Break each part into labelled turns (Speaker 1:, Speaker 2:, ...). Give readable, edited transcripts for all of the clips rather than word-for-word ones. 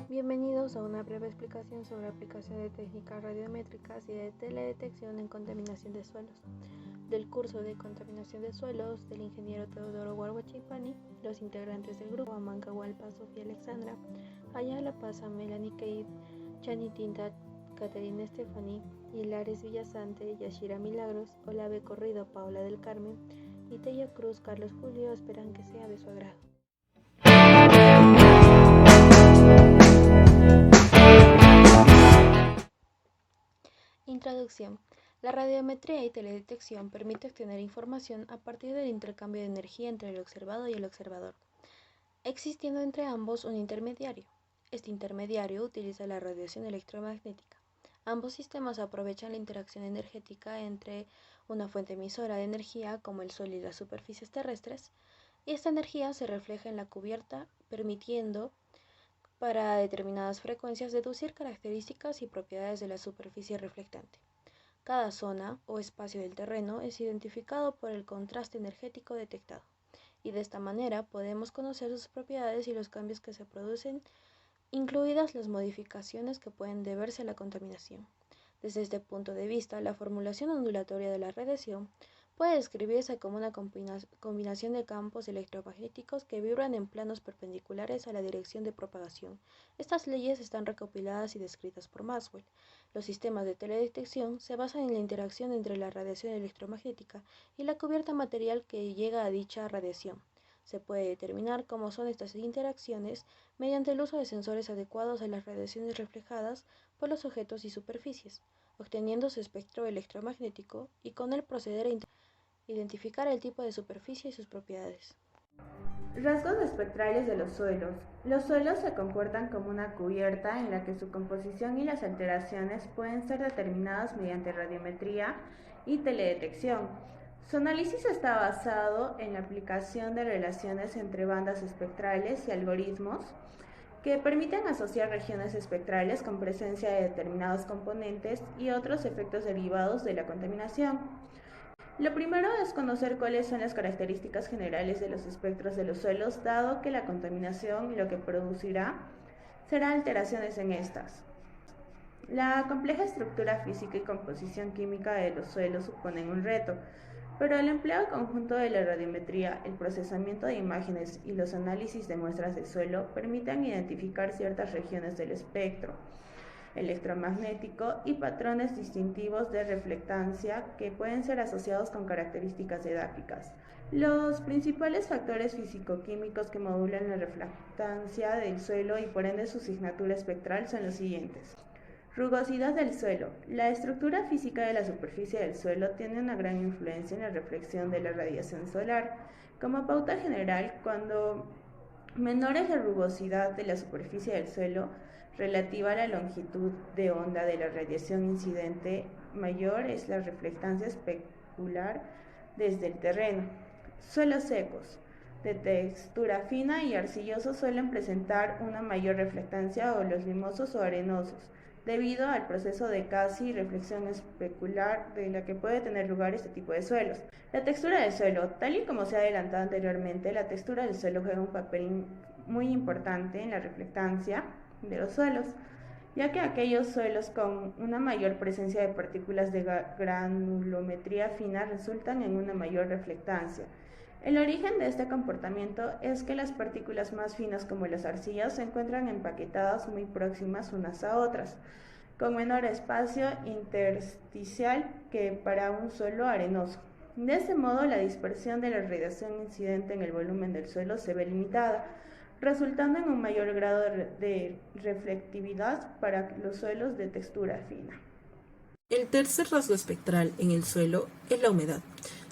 Speaker 1: Bienvenidos a una breve explicación sobre aplicación de técnicas radiométricas y de teledetección en contaminación de suelos, del curso de contaminación de suelos del ingeniero Teodoro Guarguachipani, los integrantes del grupo Amanca Hualpa, Sofía Alexandra, Ayala Paza, Melanie Keid, Chani Tintat, Caterina Estefani, Hilares Villasante, Yashira Milagros, Olave Corrido, Paola del Carmen y Tella Cruz, Carlos Julio esperan que sea de su agrado. Introducción. La radiometría y teledetección permite obtener información a partir del intercambio de energía entre el observado y el observador, existiendo entre ambos un intermediario. Este intermediario utiliza la radiación electromagnética. Ambos sistemas aprovechan la interacción energética entre una fuente emisora de energía como el Sol y las superficies terrestres, y esta energía se refleja en la cubierta, permitiendo para determinadas frecuencias deducir características y propiedades de la superficie reflectante. Cada zona o espacio del terreno es identificado por el contraste energético detectado, y de esta manera podemos conocer sus propiedades y los cambios que se producen, incluidas las modificaciones que pueden deberse a la contaminación. Desde este punto de vista, la formulación ondulatoria de la radiación puede describirse como una combinación de campos electromagnéticos que vibran en planos perpendiculares a la dirección de propagación. Estas leyes están recopiladas y descritas por Maxwell. Los sistemas de teledetección se basan en la interacción entre la radiación electromagnética y la cubierta material que llega a dicha radiación. Se puede determinar cómo son estas interacciones mediante el uso de sensores adecuados a las radiaciones reflejadas por los objetos y superficies, obteniendo su espectro electromagnético y con él proceder a identificar el tipo de superficie y sus propiedades.
Speaker 2: Rasgos espectrales de los suelos. Los suelos se comportan como una cubierta en la que su composición y las alteraciones pueden ser determinadas mediante radiometría y teledetección. Su análisis está basado en la aplicación de relaciones entre bandas espectrales y algoritmos que permiten asociar regiones espectrales con presencia de determinados componentes y otros efectos derivados de la contaminación. Lo primero es conocer cuáles son las características generales de los espectros de los suelos, dado que la contaminación lo que producirá será alteraciones en estas. La compleja estructura física y composición química de los suelos suponen un reto, pero el empleo conjunto de la radiometría, el procesamiento de imágenes y los análisis de muestras de suelo permiten identificar ciertas regiones del espectro electromagnético y patrones distintivos de reflectancia que pueden ser asociados con características edáficas. Los principales factores físico-químicos que modulan la reflectancia del suelo y por ende su signatura espectral son los siguientes. Rugosidad del suelo. La estructura física de la superficie del suelo tiene una gran influencia en la reflexión de la radiación solar. Como pauta general, cuando menor es la rugosidad de la superficie del suelo relativa a la longitud de onda de la radiación incidente, mayor es la reflectancia especular desde el terreno. Suelos secos de textura fina y arcillosos suelen presentar una mayor reflectancia, o los limosos o arenosos, debido al proceso de casi reflexión especular de la que puede tener lugar este tipo de suelos. La textura del suelo. Tal y como se ha adelantado anteriormente, la textura del suelo juega un papel muy importante en la reflectancia de los suelos, ya que aquellos suelos con una mayor presencia de partículas de granulometría fina resultan en una mayor reflectancia. El origen de este comportamiento es que las partículas más finas, como las arcillas, se encuentran empaquetadas muy próximas unas a otras, con menor espacio intersticial que para un suelo arenoso. De este modo, la dispersión de la radiación incidente en el volumen del suelo se ve limitada, resultando en un mayor grado de reflectividad para los suelos de textura fina.
Speaker 3: El tercer rasgo espectral en el suelo es la humedad.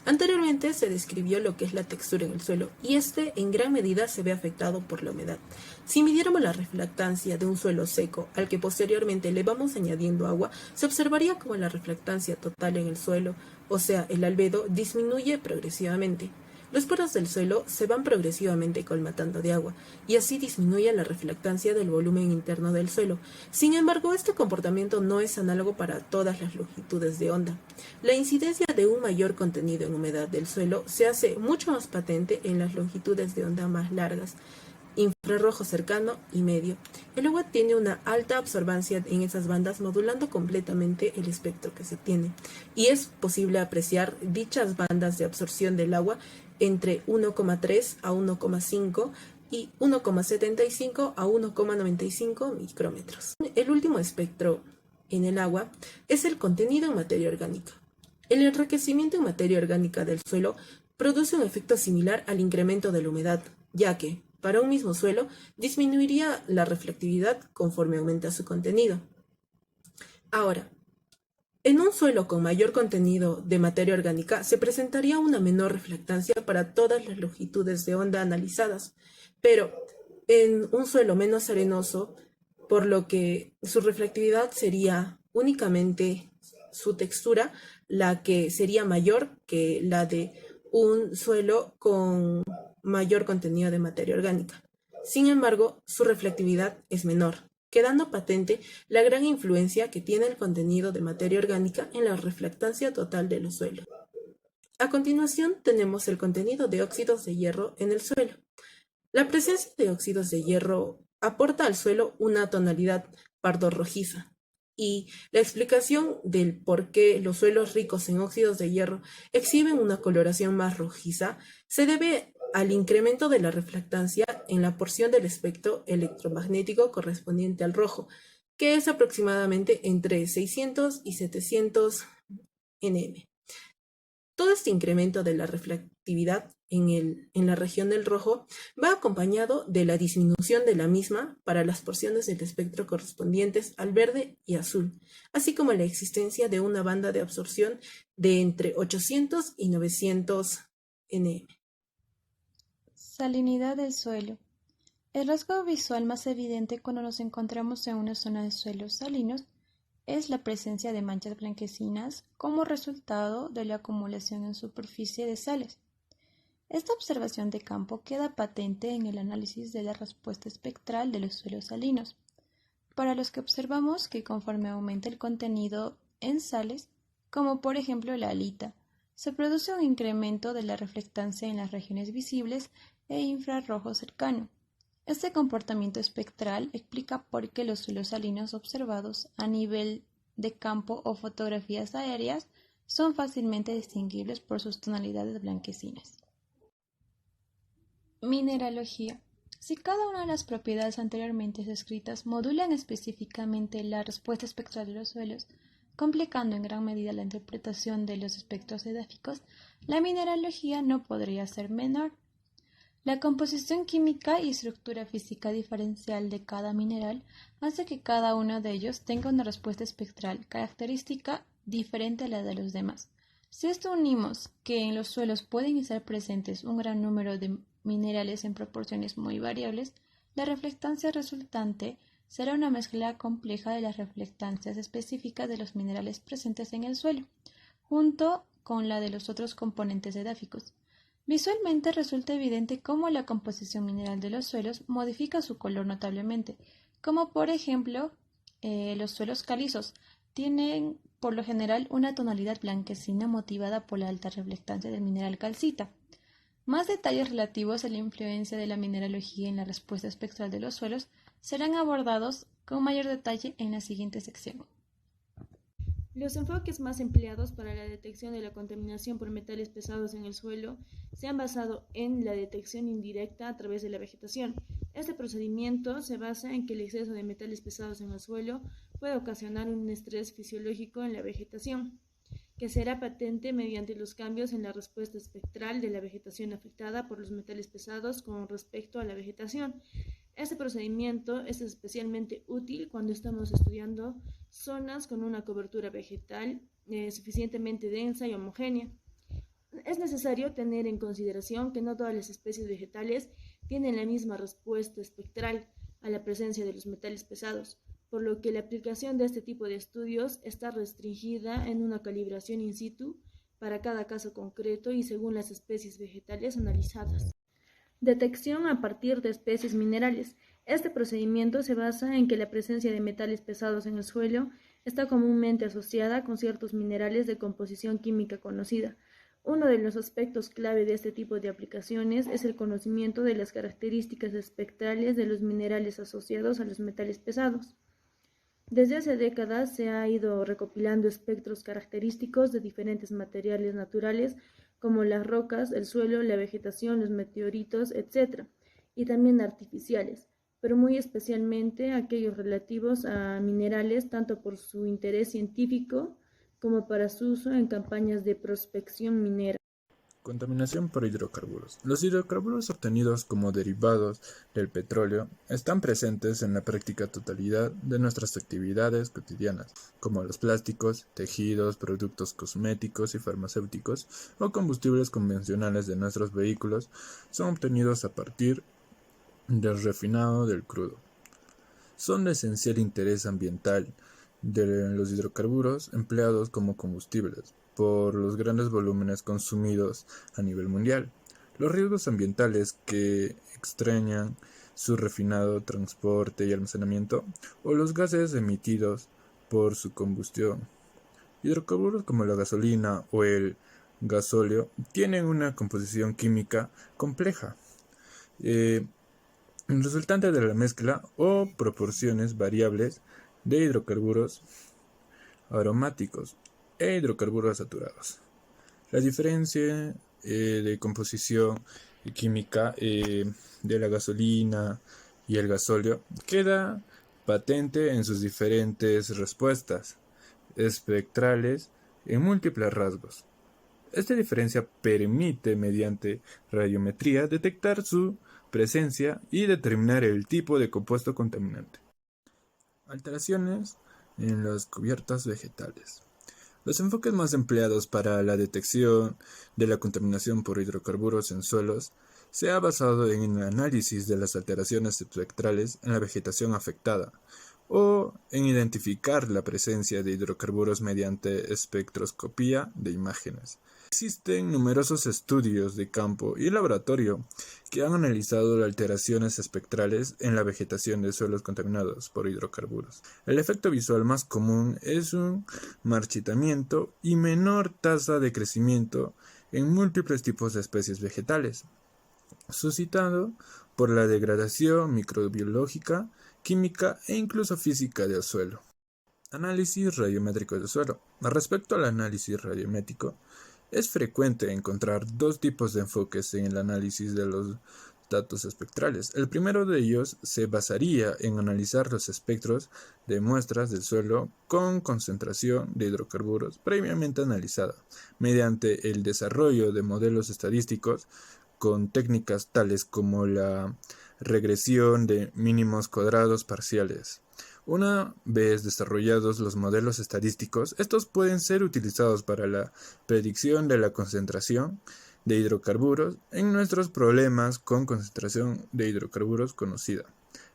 Speaker 3: Anteriormente se describió lo que es la textura en el suelo, y este en gran medida se ve afectado por la humedad. Si midiéramos la reflectancia de un suelo seco, al que posteriormente le vamos añadiendo agua, se observaría como la reflectancia total en el suelo, o sea, el albedo, disminuye progresivamente. Los poros del suelo se van progresivamente colmatando de agua y así disminuye la reflectancia del volumen interno del suelo. Sin embargo, este comportamiento no es análogo para todas las longitudes de onda. La incidencia de un mayor contenido en humedad del suelo se hace mucho más patente en las longitudes de onda más largas, infrarrojo cercano y medio. El agua tiene una alta absorbancia en esas bandas, modulando completamente el espectro que se tiene, y es posible apreciar dichas bandas de absorción del agua entre 1,3 a 1,5 y 1,75 a 1,95 micrómetros. El último espectro en el agua es el contenido en materia orgánica. El enriquecimiento en materia orgánica del suelo produce un efecto similar al incremento de la humedad, ya que, para un mismo suelo, disminuiría la reflectividad conforme aumenta su contenido. Ahora, en un suelo con mayor contenido de materia orgánica se presentaría una menor reflectancia para todas las longitudes de onda analizadas, pero en un suelo menos arenoso, por lo que su reflectividad sería únicamente su textura, la que sería mayor que la de un suelo con mayor contenido de materia orgánica. Sin embargo, su reflectividad es menor, quedando patente la gran influencia que tiene el contenido de materia orgánica en la reflectancia total de los suelos. A continuación tenemos el contenido de óxidos de hierro en el suelo. La presencia de óxidos de hierro aporta al suelo una tonalidad pardo rojiza, y la explicación del por qué los suelos ricos en óxidos de hierro exhiben una coloración más rojiza se debe al incremento de la reflectancia en la porción del espectro electromagnético correspondiente al rojo, que es aproximadamente entre 600 y 700 nm. Todo este incremento de la reflectividad en la región del rojo va acompañado de la disminución de la misma para las porciones del espectro correspondientes al verde y azul, así como la existencia de una banda de absorción de entre 800 y 900 nm.
Speaker 1: Salinidad del suelo. El rasgo visual más evidente cuando nos encontramos en una zona de suelos salinos es la presencia de manchas blanquecinas como resultado de la acumulación en superficie de sales. Esta observación de campo queda patente en el análisis de la respuesta espectral de los suelos salinos, para los que observamos que conforme aumenta el contenido en sales, como por ejemplo la halita, se produce un incremento de la reflectancia en las regiones visibles e infrarrojo cercano. Este comportamiento espectral explica por qué los suelos salinos observados a nivel de campo o fotografías aéreas son fácilmente distinguibles por sus tonalidades blanquecinas. Mineralogía. Si cada una de las propiedades anteriormente descritas modulan específicamente la respuesta espectral de los suelos, complicando en gran medida la interpretación de los espectros edáficos, la mineralogía no podría ser menor. La composición química y estructura física diferencial de cada mineral hace que cada uno de ellos tenga una respuesta espectral característica diferente a la de los demás. Si esto unimos que en los suelos pueden estar presentes un gran número de minerales en proporciones muy variables, la reflectancia resultante será una mezcla compleja de las reflectancias específicas de los minerales presentes en el suelo, junto con la de los otros componentes edáficos. Visualmente resulta evidente cómo la composición mineral de los suelos modifica su color notablemente, como por ejemplo los suelos calizos tienen por lo general una tonalidad blanquecina motivada por la alta reflectancia del mineral calcita. Más detalles relativos a la influencia de la mineralogía en la respuesta espectral de los suelos serán abordados con mayor detalle en la siguiente sección.
Speaker 4: Los enfoques más empleados para la detección de la contaminación por metales pesados en el suelo se han basado en la detección indirecta a través de la vegetación. Este procedimiento se basa en que el exceso de metales pesados en el suelo puede ocasionar un estrés fisiológico en la vegetación, que será patente mediante los cambios en la respuesta espectral de la vegetación afectada por los metales pesados con respecto a la vegetación. Este procedimiento es especialmente útil cuando estamos estudiando zonas con una cobertura vegetal suficientemente densa y homogénea. Es necesario tener en consideración que no todas las especies vegetales tienen la misma respuesta espectral a la presencia de los metales pesados, por lo que la aplicación de este tipo de estudios está restringida en una calibración in situ para cada caso concreto y según las especies vegetales analizadas. Detección a partir de especies minerales. Este procedimiento se basa en que la presencia de metales pesados en el suelo está comúnmente asociada con ciertos minerales de composición química conocida. Uno de los aspectos clave de este tipo de aplicaciones es el conocimiento de las características espectrales de los minerales asociados a los metales pesados. Desde hace décadas se ha ido recopilando espectros característicos de diferentes materiales naturales como las rocas, el suelo, la vegetación, los meteoritos, etc., y también artificiales, pero muy especialmente aquellos relativos a minerales tanto por su interés científico como para su uso en campañas de prospección minera.
Speaker 5: Contaminación por hidrocarburos. Los hidrocarburos obtenidos como derivados del petróleo están presentes en la práctica totalidad de nuestras actividades cotidianas, como los plásticos, tejidos, productos cosméticos y farmacéuticos o combustibles convencionales de nuestros vehículos, son obtenidos a partir del refinado del crudo. Son de esencial interés ambiental de los hidrocarburos empleados como combustibles por los grandes volúmenes consumidos a nivel mundial, los riesgos ambientales que extrañan su refinado, transporte y almacenamiento, o los gases emitidos por su combustión. Hidrocarburos como la gasolina o el gasóleo tienen una composición química compleja, resultante de la mezcla o proporciones variables de hidrocarburos aromáticos e hidrocarburos saturados. La diferencia de composición química de la gasolina y el gasóleo queda patente en sus diferentes respuestas espectrales en múltiples rasgos. Esta diferencia permite, mediante radiometría, detectar su presencia y determinar el tipo de compuesto contaminante. Alteraciones en las cubiertas vegetales. Los enfoques más empleados para la detección de la contaminación por hidrocarburos en suelos se ha basado en el análisis de las alteraciones espectrales en la vegetación afectada o en identificar la presencia de hidrocarburos mediante espectroscopía de imágenes. Existen numerosos estudios de campo y laboratorio que han analizado las alteraciones espectrales en la vegetación de suelos contaminados por hidrocarburos. El efecto visual más común es un marchitamiento y menor tasa de crecimiento en múltiples tipos de especies vegetales, suscitado por la degradación microbiológica, química e incluso física del suelo. Análisis radiométrico del suelo. Respecto al análisis radiométrico, es frecuente encontrar dos tipos de enfoques en el análisis de los datos espectrales. El primero de ellos se basaría en analizar los espectros de muestras del suelo con concentración de hidrocarburos previamente analizada, mediante el desarrollo de modelos estadísticos con técnicas tales como la regresión de mínimos cuadrados parciales. Una vez desarrollados los modelos estadísticos, estos pueden ser utilizados para la predicción de la concentración de hidrocarburos en nuestros problemas con concentración de hidrocarburos conocida.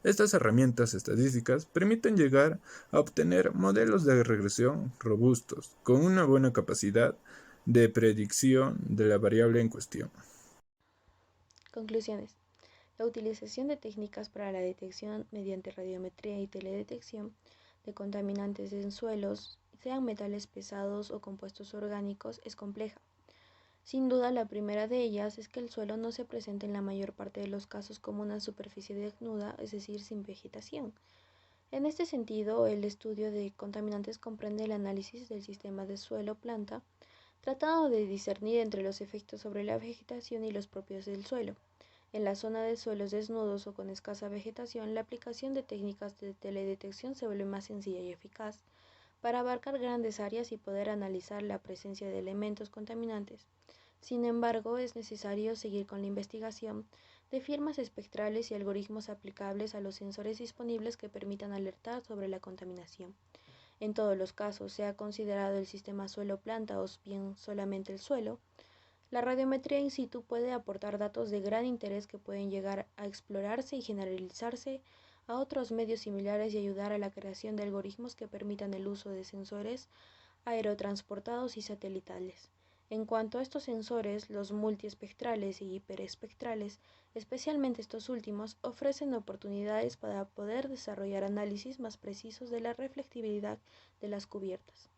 Speaker 5: Estas herramientas estadísticas permiten llegar a obtener modelos de regresión robustos, con una buena capacidad de predicción de la variable en cuestión.
Speaker 1: Conclusiones. La utilización de técnicas para la detección mediante radiometría y teledetección de contaminantes en suelos, sean metales pesados o compuestos orgánicos, es compleja. Sin duda, la primera de ellas es que el suelo no se presenta en la mayor parte de los casos como una superficie desnuda, es decir, sin vegetación. En este sentido, el estudio de contaminantes comprende el análisis del sistema de suelo-planta, tratando de discernir entre los efectos sobre la vegetación y los propios del suelo. En la zona de suelos desnudos o con escasa vegetación, la aplicación de técnicas de teledetección se vuelve más sencilla y eficaz para abarcar grandes áreas y poder analizar la presencia de elementos contaminantes. Sin embargo, es necesario seguir con la investigación de firmas espectrales y algoritmos aplicables a los sensores disponibles que permitan alertar sobre la contaminación. En todos los casos, sea considerado el sistema suelo-planta o bien solamente el suelo, la radiometría in situ puede aportar datos de gran interés que pueden llegar a explorarse y generalizarse a otros medios similares y ayudar a la creación de algoritmos que permitan el uso de sensores aerotransportados y satelitales. En cuanto a estos sensores, los multiespectrales y hiperespectrales, especialmente estos últimos, ofrecen oportunidades para poder desarrollar análisis más precisos de la reflectividad de las cubiertas.